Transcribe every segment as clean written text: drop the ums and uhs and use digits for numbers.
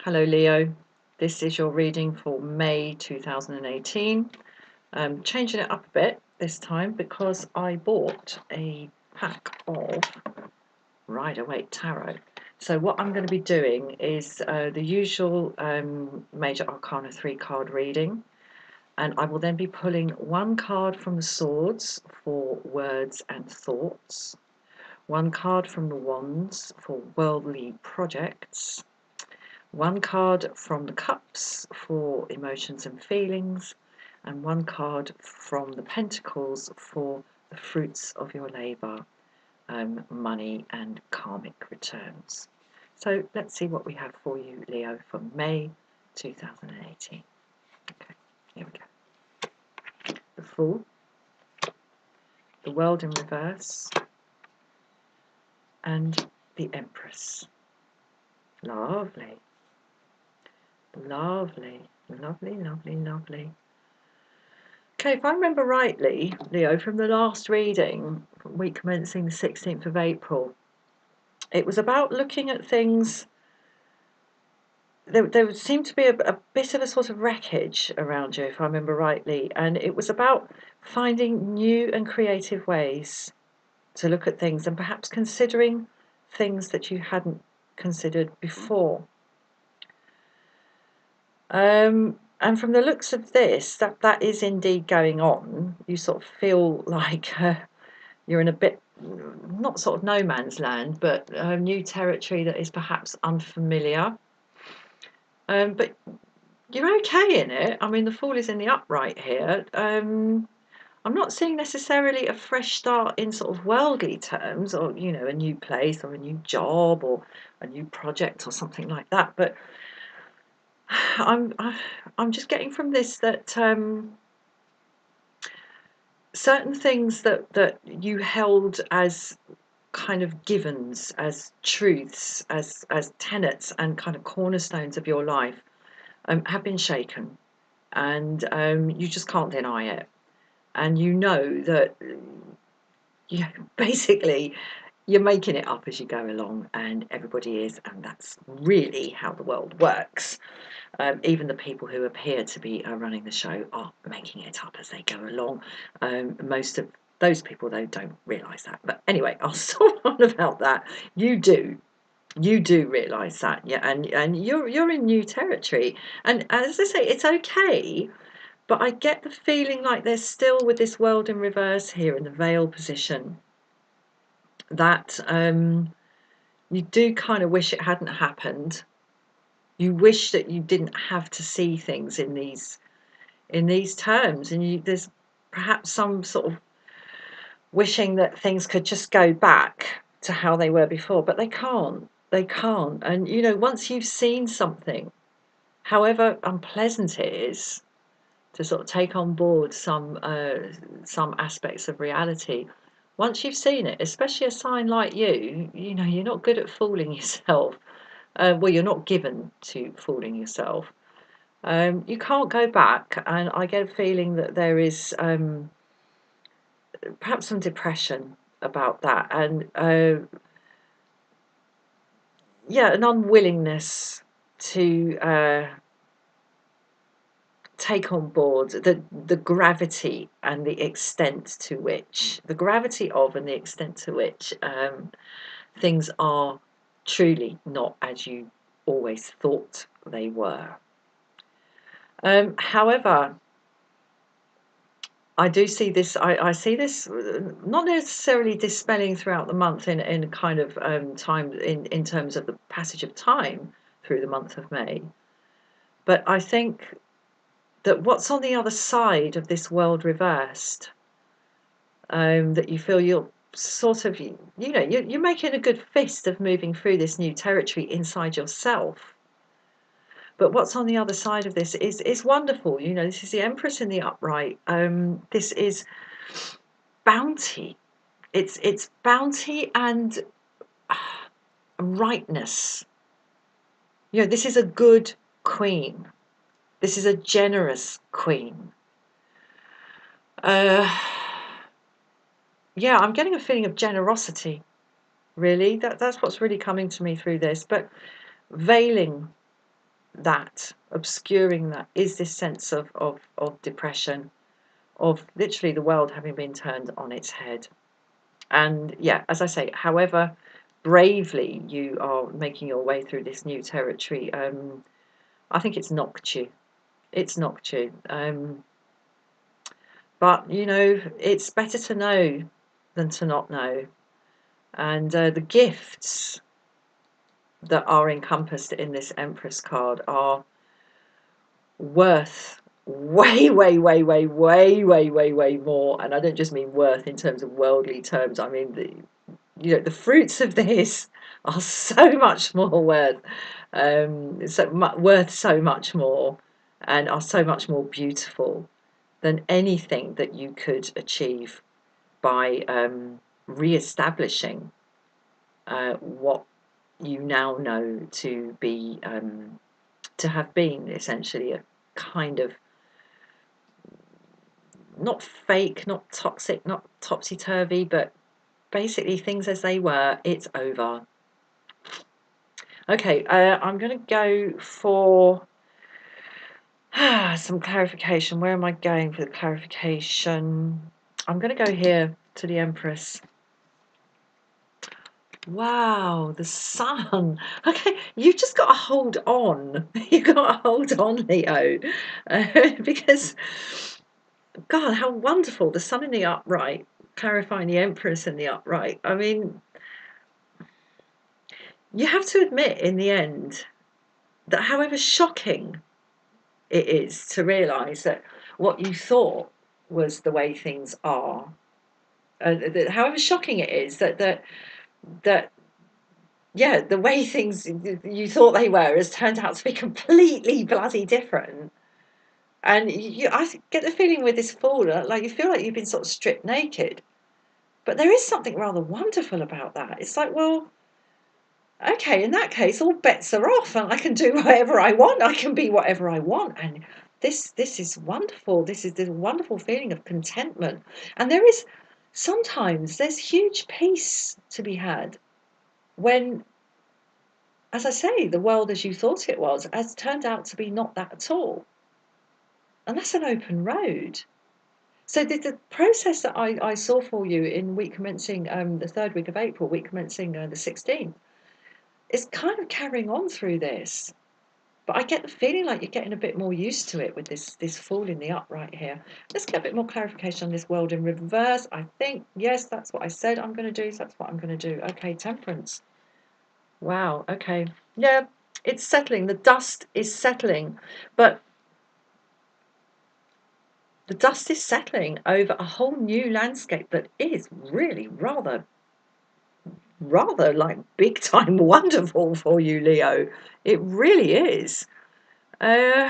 Hello Leo, this is your reading for May 2018. I'm changing it up a bit this time because I bought a pack of Rider-Waite Tarot. So what I'm going to be doing is the usual Major Arcana 3 card reading, and I will then be pulling one card from the Swords for words and thoughts, one card from the Wands for worldly projects, one card from the Cups for emotions and feelings, and one card from the Pentacles for the fruits of your labour, money and karmic returns. So let's see what we have for you, Leo, for May 2018. Okay, here we go. The Fool, the World in Reverse, and the Empress. Lovely. Lovely, lovely, lovely, lovely. Okay, if I remember rightly, Leo, from the last reading, week commencing the 16th of April, it was about looking at things. There seemed to be a bit of a sort of wreckage around you, if I remember rightly, and it was about finding new and creative ways to look at things and perhaps considering things that you hadn't considered before. And from the looks of this, that is indeed going on. You sort of feel like you're in a bit, not sort of no man's land, but new territory that is perhaps unfamiliar. But you're okay in it. I mean, the Fool is in the upright here. I'm not seeing necessarily a fresh start in sort of worldly terms, or a new place or a new job or a new project or something like that. But I'm just getting from this that certain things that you held as kind of givens, as truths, as tenets and kind of cornerstones of your life have been shaken, and you just can't deny it. And you know that basically you're making it up as you go along, and everybody is, and that's really how the world works. Even the people who appear to be running the show are making it up as they go along. Most of those people, though, don't realise that. But anyway, I'll stop on about that. You do realise that, yeah, and you're in new territory. And as I say, it's okay. But I get the feeling like there's still, with this World in Reverse here in the Veil position, that you do kind of wish it hadn't happened. You wish that you didn't have to see things in these terms, and there's perhaps some sort of wishing that things could just go back to how they were before, but they can't. And once you've seen something, however unpleasant it is to sort of take on board some aspects of reality, once you've seen it, especially a sign like you're not good at fooling yourself. Well, you're not given to fooling yourself. You can't go back, and I get a feeling that there is perhaps some depression about that, and an unwillingness to take on board the gravity and the extent to which things are truly not as you always thought they were. However, I do see this. I see this not necessarily dispelling throughout the month in kind of time in terms of the passage of time through the month of May, but I think that what's on the other side of this world reversed, that you feel you're sort of you're making a good fist of moving through this new territory inside yourself. But what's on the other side of this is wonderful. This is the Empress in the upright. This is bounty. It's bounty and rightness. This is a good queen. This is a generous queen. I'm getting a feeling of generosity, really. That's what's really coming to me through this. But veiling that, obscuring that, is this sense of depression, of literally the world having been turned on its head. And yeah, as I say, however bravely you are making your way through this new territory, I think it's knocked you. It's knocked you. But, you know, it's better to know than to not know. And the gifts that are encompassed in this Empress card are worth way, way, way, way, way, way, way, way more. And I don't just mean worth in terms of worldly terms. I mean, the fruits of this are so much more worth, worth so much more, and are so much more beautiful than anything that you could achieve by re-establishing what you now know to be to have been essentially a kind of not fake, not toxic, not topsy-turvy, but basically things as they were. It's over. Okay, I'm going to go for some clarification. Where am I going for the clarification? I'm going to go here to the Empress. Wow, the sun. Okay, you've just got to hold on. You've got to hold on, Leo. Because, God, how wonderful. The sun in the upright, clarifying the Empress in the upright. I mean, you have to admit in the end that however shocking it is to realise that what you thought was the way things are, however shocking it is that yeah, the way things you thought they were has turned out to be completely bloody different. And I get the feeling with this Fool, like you feel like you've been sort of stripped naked. But there is something rather wonderful about that. It's like, well, okay, in that case, all bets are off, and I can do whatever I want. I can be whatever I want, and this is wonderful. This is the wonderful feeling of contentment, and sometimes there's huge peace to be had when, as I say, the world as you thought it was has turned out to be not that at all, and that's an open road. So the process that I saw for you in week commencing the third week of April, week commencing the 16th, is kind of carrying on through this. But I get the feeling like you're getting a bit more used to it with this Fool in the upright here. Let's get a bit more clarification on this world in reverse. I think, yes, that's what I said I'm going to do, so that's what I'm going to do. Okay, Temperance. Wow, okay. Yeah, it's settling. The dust is settling. But the dust is settling over a whole new landscape that is really rather like big time wonderful for you, Leo. It really is. Okay,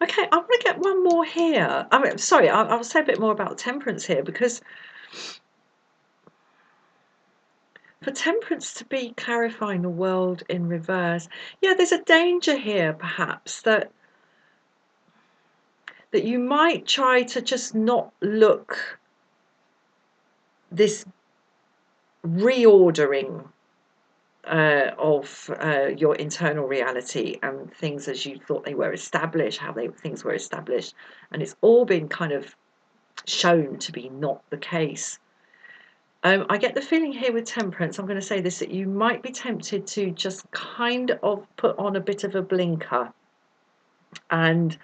I want to get one more here. I mean, sorry, I'll say a bit more about Temperance here, because for Temperance to be clarifying the world in reverse, yeah, there's a danger here, perhaps, that you might try to just not look this reordering of your internal reality and things as you thought they were established, how things were established, and it's all been kind of shown to be not the case. I get the feeling here with Temperance, I'm going to say this, that you might be tempted to just kind of put on a bit of a blinker and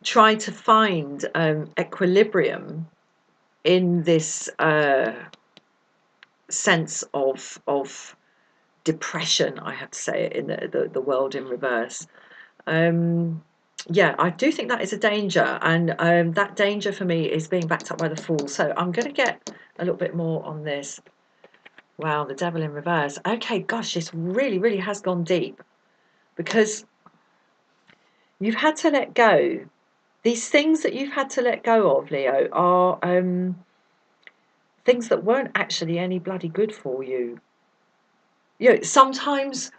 try to find equilibrium in this sense of depression, I have to say it, in the world in reverse. Yeah, I do think that is a danger, and that danger for me is being backed up by the Fool. So I'm going to get a little bit more on this. Wow, the Devil in reverse. Okay, gosh, this really, really has gone deep, because you've had to let go. These things that you've had to let go of, Leo, are things that weren't actually any bloody good for you. You know, sometimes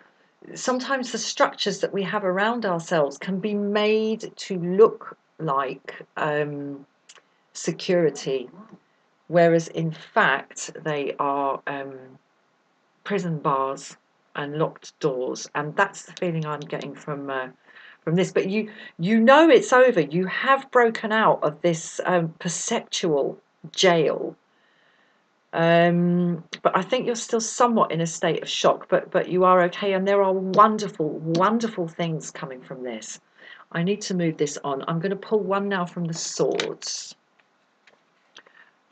the structures that we have around ourselves can be made to look like security, whereas in fact they are prison bars and locked doors, and that's the feeling I'm getting from this. But you know it's over. You have broken out of this perceptual jail. But I think you're still somewhat in a state of shock, but you are okay, and there are wonderful, wonderful things coming from this. I need to move this on. I'm going to pull one now from the swords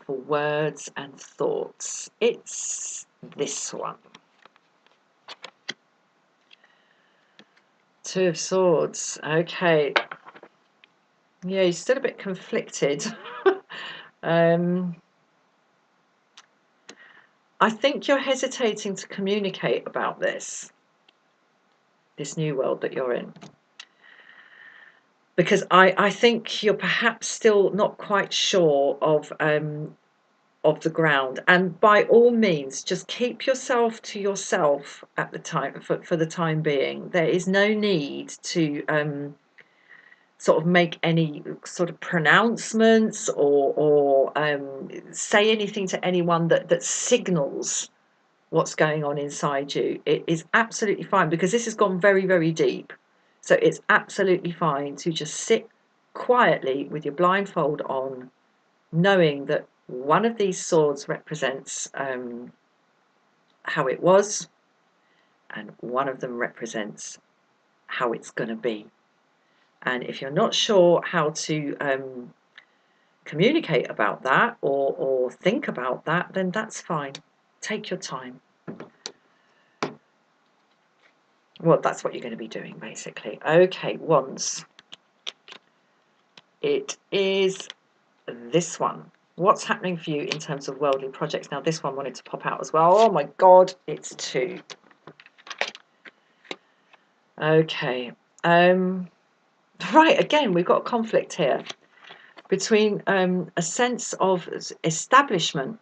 for words and thoughts. It's this one. Two of Swords. Okay. Yeah, you're still a bit conflicted. I think you're hesitating to communicate about this new world that you're in. Because I think you're perhaps still not quite sure of the ground. And by all means, just keep yourself to yourself at the time for the time being. There is no need to sort of make any sort of pronouncements or say anything to anyone that signals what's going on inside you. It is absolutely fine, because this has gone very, very deep. So it's absolutely fine to just sit quietly with your blindfold on, knowing that one of these swords represents how it was, and one of them represents how it's going to be. And if you're not sure how to communicate about that or think about that, then that's fine. Take your time. Well, that's what you're going to be doing, basically. Okay, Wands. It is this one. What's happening for you in terms of worldly projects? Now, this one wanted to pop out as well. Oh, my God, it's two. Okay. Right, again, we've got a conflict here between a sense of establishment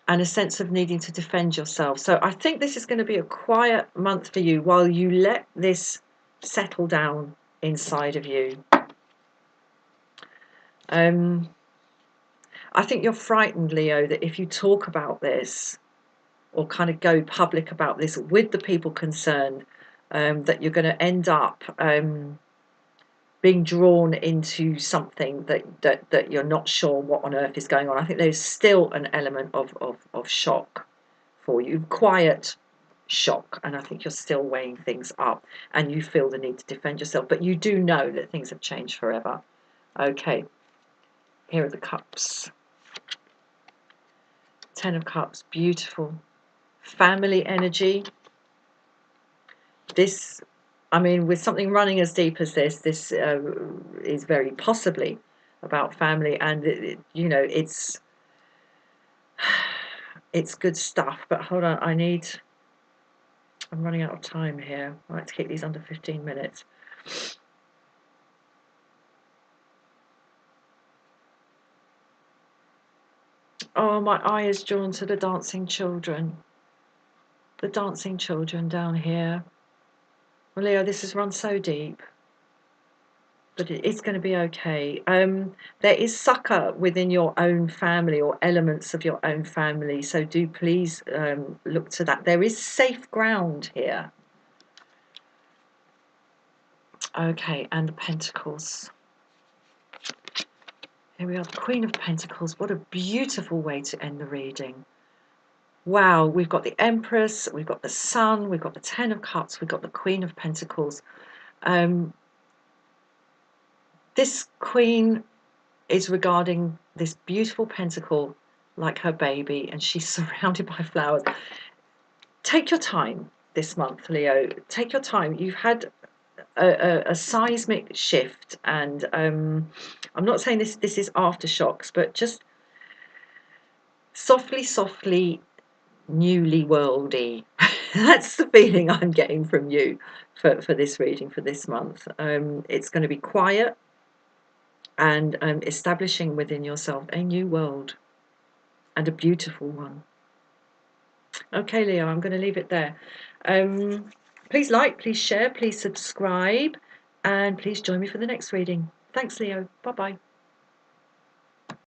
and a sense of needing to defend yourself. So I think this is going to be a quiet month for you while you let this settle down inside of you. I think you're frightened, Leo, that if you talk about this or kind of go public about this with the people concerned, that you're going to end up being drawn into something that you're not sure what on earth is going on. I think there's still an element of shock for you, quiet shock, and I think you're still weighing things up, and you feel the need to defend yourself, but you do know that things have changed forever. Okay, here are the cups. Ten of Cups, beautiful. Family energy. This, I mean, with something running as deep as this is very possibly about family, and you know, it's good stuff. But hold on, I'm running out of time here. I like to keep these under 15 minutes. Oh, my eye is drawn to the dancing children. The dancing children down here. Well, Leo, this has run so deep, but it's going to be okay. There is succor within your own family or elements of your own family, so do please look to that. There is safe ground here. Okay, and the Pentacles. Here we are, the Queen of Pentacles. What a beautiful way to end the reading. Wow, we've got the Empress, we've got the Sun, we've got the Ten of Cups, we've got the Queen of Pentacles. This Queen is regarding this beautiful pentacle like her baby, and she's surrounded by flowers. Take your time this month, Leo. Take your time. You've had a seismic shift, and I'm not saying this is aftershocks, but just softly, newly worldy. That's the feeling I'm getting from you for this reading for this month. It's going to be quiet and establishing within yourself a new world, and a beautiful one. Okay, Leo, I'm going to leave it there. Please like, please share, please subscribe, and please join me for the next reading. Thanks, Leo. Bye-bye.